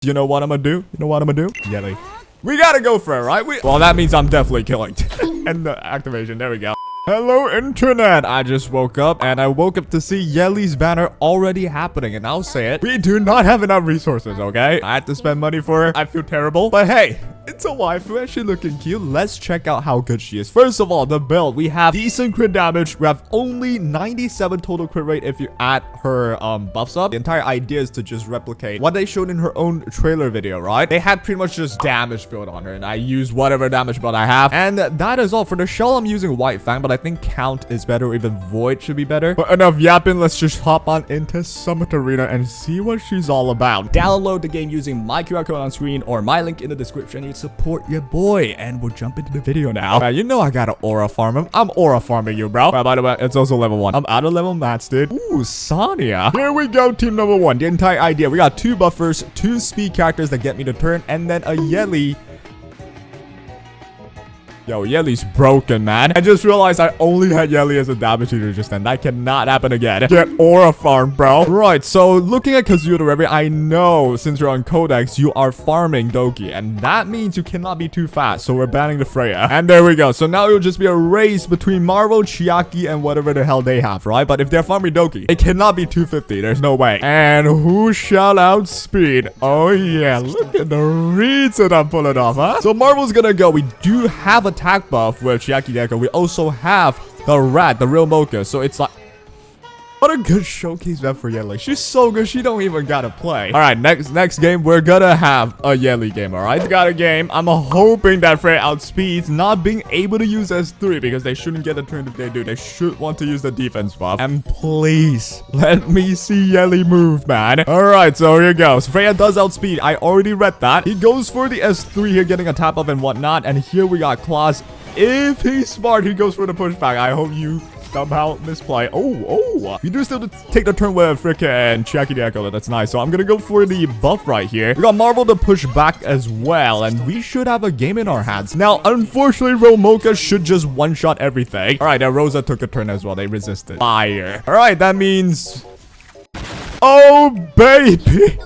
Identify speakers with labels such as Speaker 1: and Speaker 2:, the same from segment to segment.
Speaker 1: You know what I'm gonna do? You know what I'm gonna do? Yeli. We gotta go for it, right? Well, that means I'm definitely killing. And the activation. There we go. Hello, internet. I just woke up, and I woke up to see Yeli's banner already happening. And I'll say it. We do not have enough resources, okay? I had to spend money for her. I feel terrible. But hey, it's a waifu and she's looking cute. Let's check out how good she is. First of all, the build. We have decent crit damage. We have only 97 total crit rate if you add her buffs up. The entire idea is to just replicate what they showed in her own trailer video, right? They had pretty much just damage build on her, and I use whatever damage build I have. And that is all. For the shell, I'm using White Fang, but I think Count is better, or even Void should be better. But enough yapping. Let's just hop on into Summit Arena and see what she's all about. Download the game using my QR code on screen or my link in the description. You support your boy, and we'll jump into the video now. You know I gotta aura farm him. I'm aura farming you, bro. By the way, it's also level 1. I'm out of level mats, dude. Ooh, Sonya. Here we go, team number 1. The entire idea. We got 2 buffers, 2 speed characters that get me to turn, and then a Yeli. Yo, Yeli's broken, man. I just realized I only had Yeli as a damage eater just then. That cannot happen again. Get aura farm, bro. Right, so looking at Kazuya the Reverie, I know since you're on Codex, you are farming Doki. And that means you cannot be too fast. So we're banning the Freya. And there we go. So now it'll just be a race between Marvel, Chiaki, and whatever the hell they have, right? But if they're farming Doki, it cannot be 250. There's no way. And who shall outspeed? Oh, yeah. Look at the reads that I'm pulling off, huh? So Marvel's gonna go. We do have attack buff with Chiaki Deco. We also have the rat, the real Mocha. So it's like, what a good showcase map for Yeli. She's so good, she don't even gotta play. All right, next game, we're gonna have a Yeli game, all right? Got a game. I'm hoping that Freya outspeeds, not being able to use S3 because they shouldn't get a turn if they do. They should want to use the defense buff. And please, let me see Yeli move, man. All right, so here goes. Freya does outspeed. I already read that. He goes for the S3 here, getting a tap up and whatnot. And here we got Claus. If he's smart, he goes for the pushback. I hope you somehow misplay. Oh, you do still take the turn with frickin' Chiaki Deco. That's nice. So I'm gonna go for the buff right here. We got Marvel to push back as well, and we should have a game in our hands. Now, unfortunately, Romoka should just one-shot everything. All right, Rosa took a turn as well. They resisted. Fire. All right, that means... Oh, baby.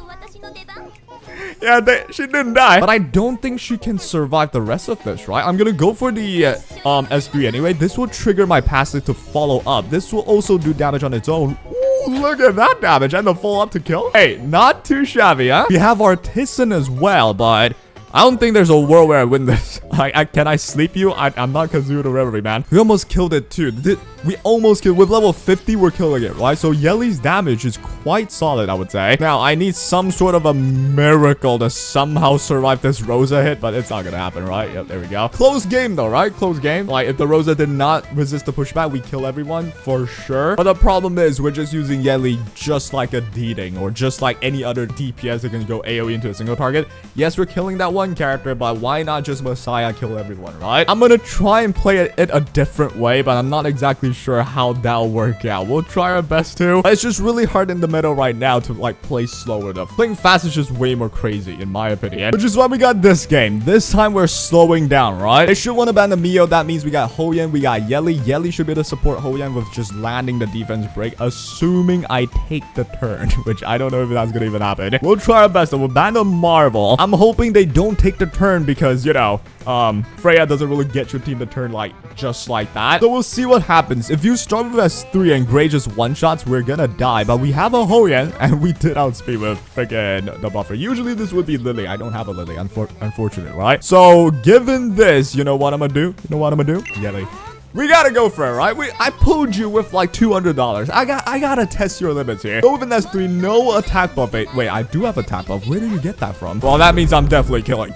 Speaker 1: Yeah, she didn't die. But I don't think she can survive the rest of this, right? I'm gonna go for the S3 anyway. This will trigger my passive to follow up. This will also do damage on its own. Ooh, look at that damage. And the follow-up to kill. Hey, not too shabby, huh? We have Artisan as well, but I don't think there's a world where I win this. Can I sleep you? I'm not Kazuya the Reverie, man. We almost killed it too. We almost killed. With level 50, we're killing it, right? So Yeli's damage is quite solid, I would say. Now, I need some sort of a miracle to somehow survive this Rosa hit, but it's not gonna happen, right? Yep, there we go. Close game though, right? Close game. Like, if the Rosa did not resist the pushback, we kill everyone for sure. But the problem is, we're just using Yeli just like a Deeding, or just like any other DPS that can go AoE into a single target. Yes, we're killing that one character, but why not just Messiah kill everyone, right? I'm gonna try and play it a different way, but I'm not exactly sure how that'll work out. We'll try our best to. It's just really hard in the middle right now to like play slower though. Playing fast is just way more crazy in my opinion, which is why we got this game. This time we're slowing down, right? They should want to ban the Mio. That means we got Hoyan, we got Yeli. Yeli should be able to support Hoyan with just landing the defense break, assuming I take the turn, which I don't know if that's gonna even happen. We'll try our best. We'll ban the Marvel. I'm hoping they don't take the turn because, you know, Freya doesn't really get your team to turn like just like that. So we'll see what happens. If you start with S3 and Gray just one-shots, we're gonna die. But we have a Hoyan, and we did outspeed with freaking the buffer. Usually this would be Lily. I don't have a Lily, unfortunate, right? So given this, you know what I'm gonna do? You know what I'm gonna do? Yeli. We gotta go for it, right? I pulled you with like $200. I gotta test your limits here. Go with an S3, no attack buff. Wait, I do have attack buff. Where did you get that from? Well, that means I'm definitely killing.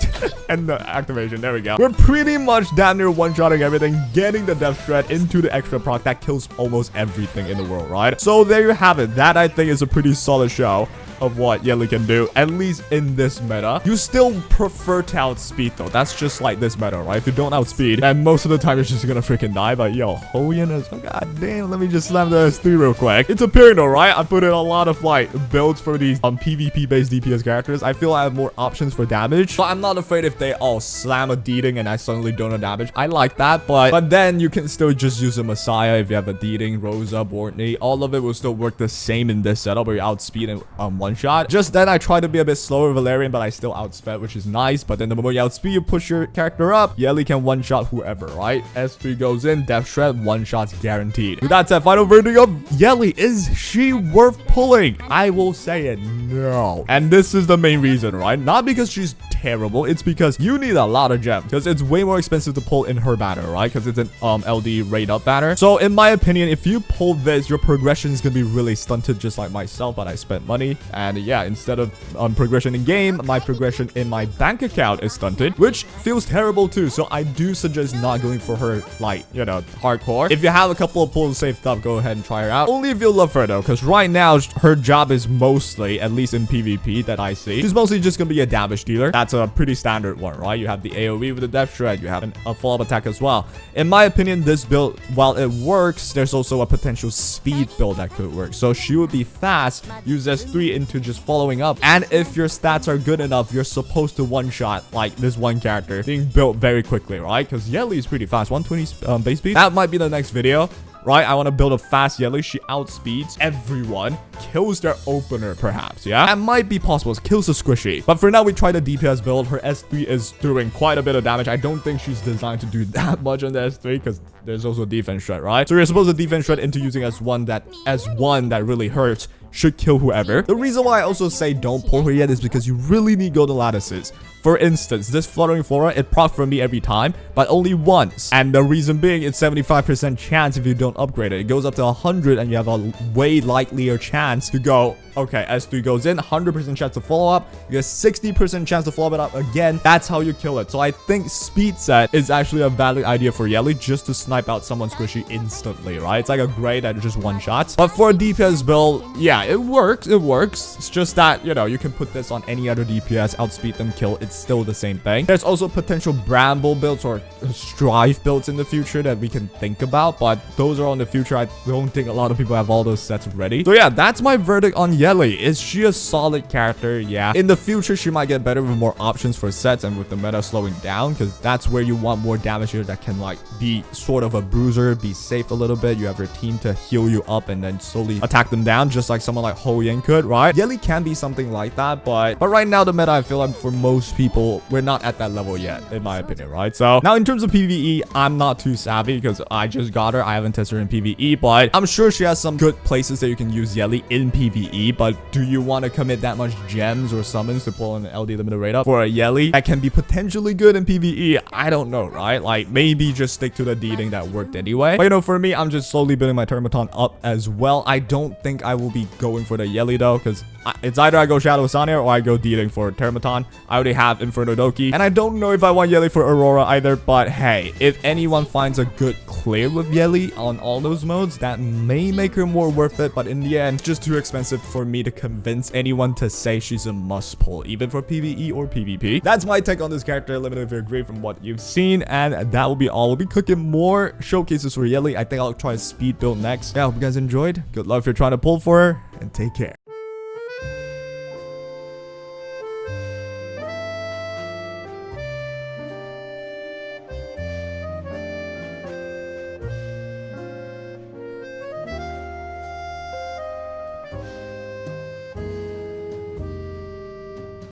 Speaker 1: And the activation, there we go. We're pretty much damn near one-shotting everything, getting the Death Shred into the extra proc that kills almost everything in the world, right? So there you have it. That I think is a pretty solid show of what Yeli can do, at least in this meta. You still prefer to outspeed though. That's just like this meta, right? If you don't outspeed, and most of the time you're just gonna freaking die. But yo, Hoyan is, oh god damn, let me just slam the S3 real quick. It's appearing though, right? I put in a lot of like builds for these PvP based DPS characters. I feel I have more options for damage, but I'm not afraid if they all slam a Deeding and I suddenly don't have damage. I like that, but then you can still just use a Messiah if you have a Deeding, Rosa, Bortney. All of it will still work the same in this setup where you outspeed and one-shot. Just then, I tried to be a bit slower with Valerian, but I still outsped, which is nice. But then the moment you outspeed, you push your character up, Yeli can one-shot whoever, right? S3 goes in, Death Shred, one-shots guaranteed. With that said, final verdict of Yeli, is she worth pulling? I will say it, no. And this is the main reason, right? Not because she's terrible, it's because you need a lot of gems, because it's way more expensive to pull in her banner, right? Because it's an LD rate up banner. So in my opinion, if you pull this, your progression is gonna be really stunted, just like myself. But I spent money, and yeah, instead of progression in game, my progression in my bank account is stunted, which feels terrible too. So I do suggest not going for her, like, you know, hardcore. If you have a couple of pulls saved up, go ahead and try her out, only if you love her though, because right now her job is mostly, at least in PvP that I see, she's mostly just gonna be a damage dealer. That's a pretty standard one, right? You have the AoE with the Death Shred, you have a follow-up attack as well. In my opinion, this build, while it works, there's also a potential speed build that could work. So she would be fast, use S3 into just following up, and if your stats are good enough, you're supposed to one-shot like this one character being built very quickly, right? Because Yeli is pretty fast, 120 base speed. That might be the next video, right? I want to build a fast Yeli. She outspeeds everyone, kills their opener perhaps, yeah? That might be possible. It kills the squishy. But for now, we try the DPS build. Her S3 is doing quite a bit of damage. I don't think she's designed to do that much on the S3, because there's also defense shred, right? So you're supposed to defense shred into using S1 that really hurts, should kill whoever. The reason why I also say don't pull her yet is because you really need golden lattices. For instance, this Fluttering Flora, it procs for me every time, but only once. And the reason being, it's 75% chance if you don't upgrade it. It goes up to 100 and you have a way likelier chance to go, okay, S3 goes in, 100% chance to follow up. You get 60% chance to follow it up again. That's how you kill it. So I think speed set is actually a valid idea for Yeli, just to snipe out someone squishy instantly, right? It's like a grade that just one shots. But for a DPS build, yeah, it works. It works. It's just that, you know, you can put this on any other DPS, outspeed them, kill. It's still the same thing. There's also potential Bramble builds or Strife builds in the future that we can think about, but those are on the future. I don't think a lot of people have all those sets ready. So yeah, that's my verdict on Yeli. Is she a solid character? Yeah. In the future, she might get better with more options for sets and with the meta slowing down, because that's where you want more damage here that can like be sort of a bruiser, be safe a little bit. You have your team to heal you up and then slowly attack them down, just like someone like Ho Yin could, right? Yeli can be something like that, but right now the meta, I feel like for most people, we're not at that level yet, in my opinion, right? So now in terms of PvE, I'm not too savvy because I just got her. I haven't tested her in PvE, but I'm sure she has some good places that you can use Yeli in PvE. But do you want to commit that much gems or summons to pull an LD limited rate up for a Yeli that can be potentially good in PvE? I don't know, right? Like, maybe just stick to the dealing that worked anyway. But you know, for me, I'm just slowly building my Termaton up as well. I don't think I will be going for the Yeli though, because it's either I go Shadow Sania or I go dealing for Termaton. I already have Inferno Doki, and I don't know if I want Yeli for Aurora either. But hey, if anyone finds a good clear with Yeli on all those modes, that may make her more worth it. But in the end, it's just too expensive for me to convince anyone to say she's a must pull, even for PvE or PvP. That's my take on this character. Let me know if you agree from what you've seen, and that will be all. We'll be cooking more showcases for Yeli. I think I'll try a speed build next. Yeah, I hope you guys enjoyed. Good luck if you're trying to pull for her, and take care.